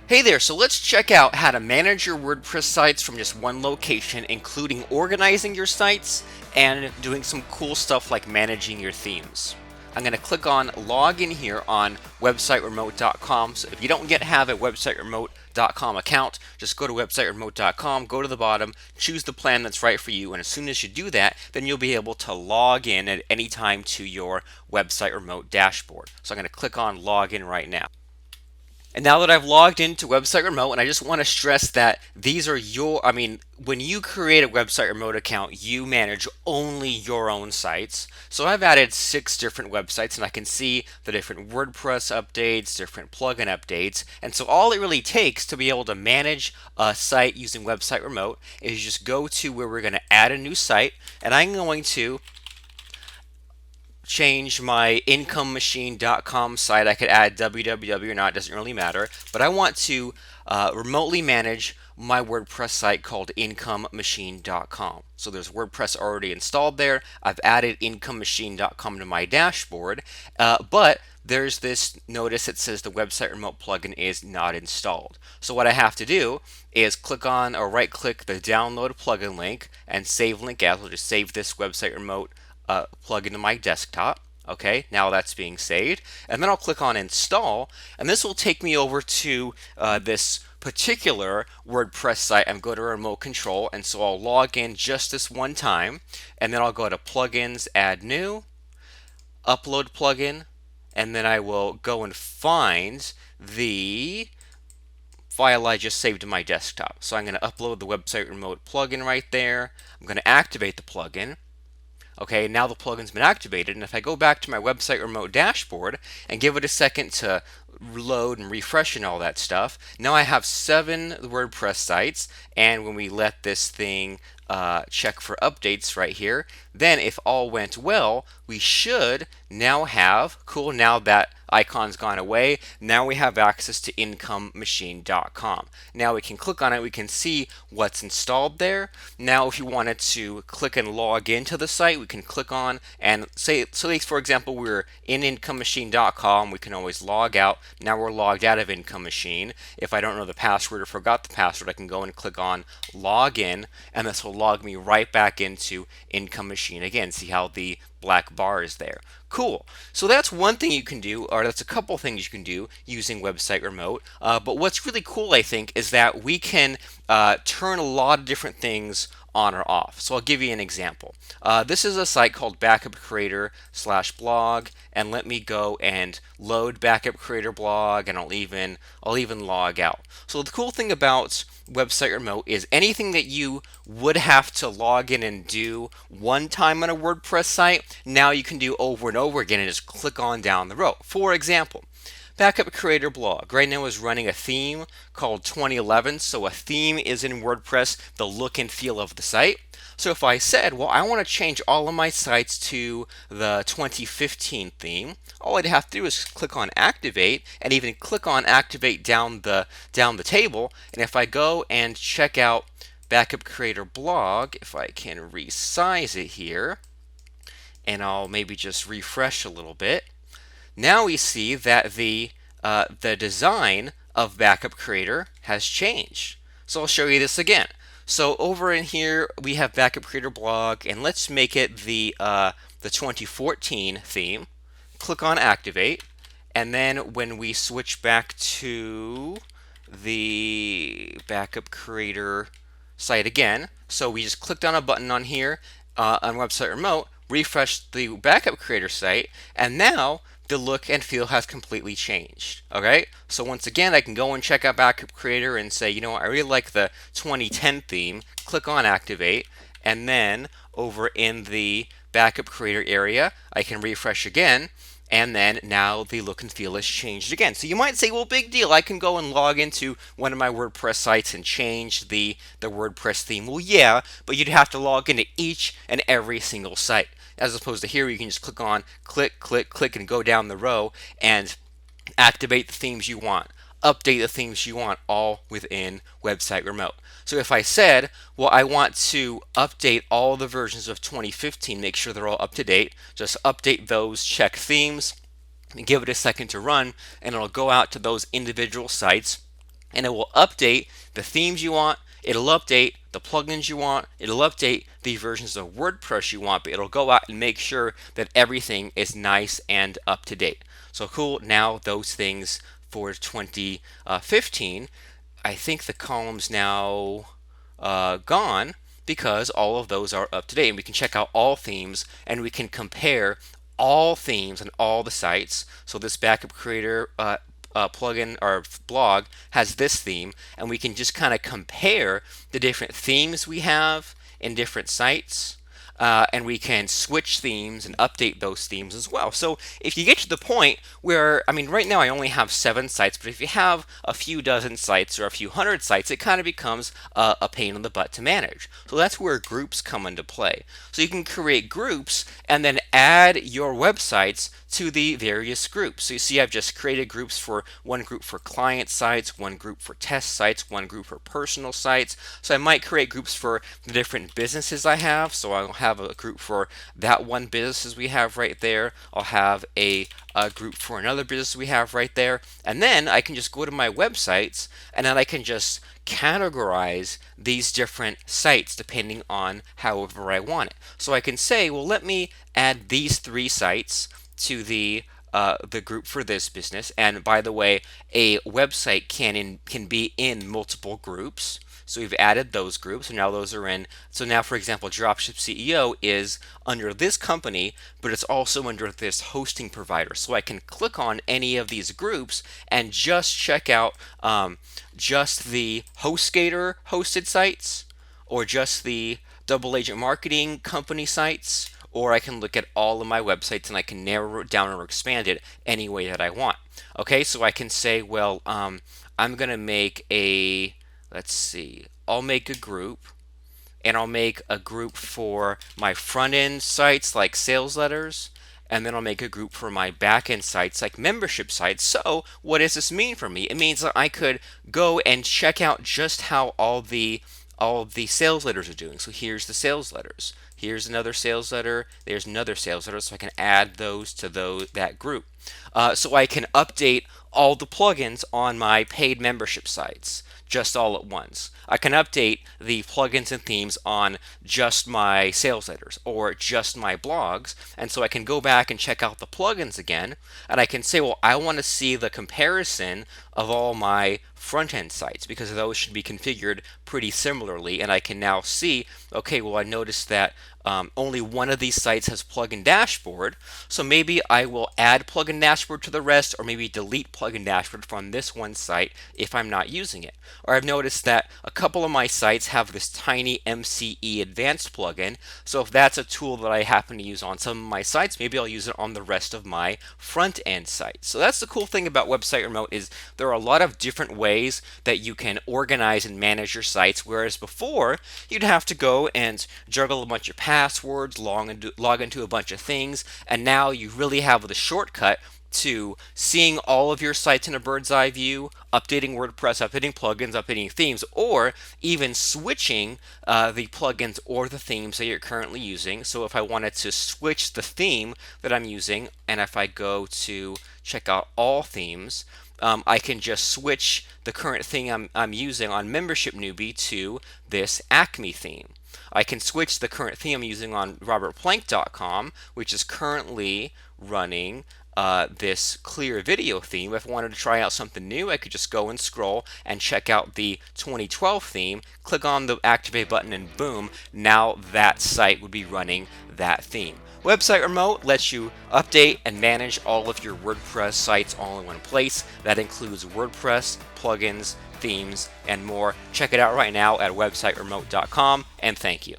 Hey there, so let's check out how to manage your WordPress sites from just one location, including organizing your sites and doing some cool stuff like managing your themes. I'm going to click on login here on websiteremote.com. So if you don't yet have a websiteremote.com account, just go to websiteremote.com, go to the bottom, choose the plan that's right for you, and as soon as you do that, then you'll be able to log in at any time to your website remote dashboard. So I'm going to click on login right now. And now that I've logged into Website Remote, and I just want to stress that these are when you create a Website Remote account, you manage only your own sites. So I've added 6 different websites, and I can see the different WordPress updates, different plugin updates. And so all it really takes to be able to manage a site using Website Remote is just go to where we're going to add a new site, and I'm going to change my incomemachine.com site. I could add www or not, it doesn't really matter. But I want to remotely manage my WordPress site called incomemachine.com. So there's WordPress already installed there. I've added incomemachine.com to my dashboard, but there's this notice that says the website remote plugin is not installed. So what I have to do is click on or right click the download plugin link and save link as. I'll just save this website remote plug into my desktop. Okay, now that's being saved. And then I'll click on install, and this will take me over to this particular WordPress site. I'm going to remote control, and so I'll log in just this one time, and then I'll go to plugins, add new, upload plugin, and then I will go and find the file I just saved to my desktop. So I'm going to upload the website remote plugin right there. I'm going to activate the plugin. Okay, now the plugin's been activated, and if I go back to my website remote dashboard and give it a second to load and refresh and all that stuff, now I have 7 WordPress sites, and when we let this thing check for updates right here, then if all went well, we should now have, cool, now that icon's gone away, now we have access to incomemachine.com. Now we can click on it, we can see what's installed there. Now if you wanted to click and log into the site, we can click on and say, for example, we're in incomemachine.com, we can always log out. Now we're logged out of IncomeMachine. If I don't know the password or forgot the password, I can go and click on login, and this will log me right back into IncomeMachine again. See how the black bar is there. Cool. So that's one thing you can do, or that's a couple things you can do using Website Remote. But what's really cool, I think, is that we can turn a lot of different things on or off. So I'll give you an example. This is a site called Backup Creator /blog, and let me go and load Backup Creator blog, and I'll even log out. So the cool thing about Website Remote is anything that you would have to log in and do one time on a WordPress site, now you can do over and over again and just click on down the row. For example, Backup Creator blog right now is running a theme called 2011. So a theme is in WordPress, the look and feel of the site. So if I said, well, I want to change all of my sites to the 2015 theme, all I'd have to do is click on activate, and even click on activate down the table. And if I go and check out Backup Creator blog, if I can resize it here, and I'll maybe just refresh a little bit. Now we see that the design of Backup Creator has changed. So I'll show you this again. So over in here we have Backup Creator blog, and let's make it the 2014 theme. Click on activate, and then when we switch back to the Backup Creator site again, so we just clicked on a button on here on Website Remote, refresh the Backup Creator site, and now the look and feel has completely changed. Okay, so once again, I can go and check out Backup Creator and say, you know what, I really like the 2010 theme. Click on activate, and then over in the Backup Creator area, I can refresh again, and then now the look and feel has changed again. So you might say, well, big deal, I can go and log into one of my WordPress sites and change the WordPress theme. Well, yeah, but you'd have to log into each and every single site. As opposed to here, you can just click on, click, and go down the row and activate the themes you want, update the themes you want, all within Website Remote. So if I said, well, I want to update all the versions of 2015, make sure they're all up to date, just update those, check themes, and give it a second to run, and it'll go out to those individual sites and it will update the themes you want. It'll update the plugins you want. It'll update the versions of WordPress you want, but it'll go out and make sure that everything is nice and up to date. So cool. Now those things for 2015, I think the column's now gone because all of those are up to date, and we can check out all themes and we can compare all themes on all the sites. So this backup creator plugin or blog has this theme, and we can just kind of compare the different themes we have in different sites. And we can switch themes and update those themes as well. So if you get to the point where, I mean, right now I only have 7 sites, but if you have a few dozen sites or a few hundred sites, it kind of becomes a pain in the butt to manage. So that's where groups come into play. So you can create groups and then add your websites to the various groups. So you see I've just created groups for one group for client sites, one group for test sites, one group for personal sites. So I might create groups for the different businesses I have. So I'll have a group for that one business we have right there. I'll have a group for another business we have right there. And then I can just go to my websites and then I can just categorize these different sites depending on however I want it. So I can say, well, let me add these 3 sites to the group for this business. And by the way, a website can be in multiple groups. So we've added those groups, and now those are in. So now, for example, Dropship CEO is under this company, but it's also under this hosting provider. So I can click on any of these groups and just check out just the HostGator hosted sites, or just the Double Agent Marketing company sites, or I can look at all of my websites and I can narrow it down or expand it any way that I want. Okay, so I can say, well, I'm going to make a, let's see, I'll make a group, and I'll make a group for my front end sites like sales letters, and then I'll make a group for my back end sites like membership sites. So what does this mean for me? It means that I could go and check out just how all of the sales letters are doing. So here's the sales letters. Here's another sales letter. There's another sales letter. So I can add those to that group. So I can update all the plugins on my paid membership sites just all at once. I can update the plugins and themes on just my sales letters or just my blogs. And so I can go back and check out the plugins again. And I can say, well, I want to see the comparison of all my front end sites because those should be configured pretty similarly. And I can now see, okay, well, I noticed that only one of these sites has plugin dashboard, so maybe I will add plugin dashboard to the rest, or maybe delete plugin dashboard from this one site if I'm not using it. Or I've noticed that a couple of my sites have this tiny MCE advanced plugin, so if that's a tool that I happen to use on some of my sites, maybe I'll use it on the rest of my front end sites. So that's the cool thing about Website Remote, is there are a lot of different ways that you can organize and manage your sites, whereas before you'd have to go and juggle a bunch of passwords, log into a bunch of things, and now you really have the shortcut to seeing all of your sites in a bird's eye view, updating WordPress, updating plugins, updating themes, or even switching the plugins or the themes that you're currently using. So if I wanted to switch the theme that I'm using, and if I go to check out all themes, I can just switch the current theme I'm using on Membership Newbie to this Acme theme. I can switch the current theme I'm using on robertplank.com, which is currently running this clear video theme. If I wanted to try out something new, I could just go and scroll and check out the 2012 theme, click on the activate button, and boom, now that site would be running that theme. Website Remote lets you update and manage all of your WordPress sites all in one place. That includes WordPress, plugins, themes, and more. Check it out right now at websiteremote.com, and thank you.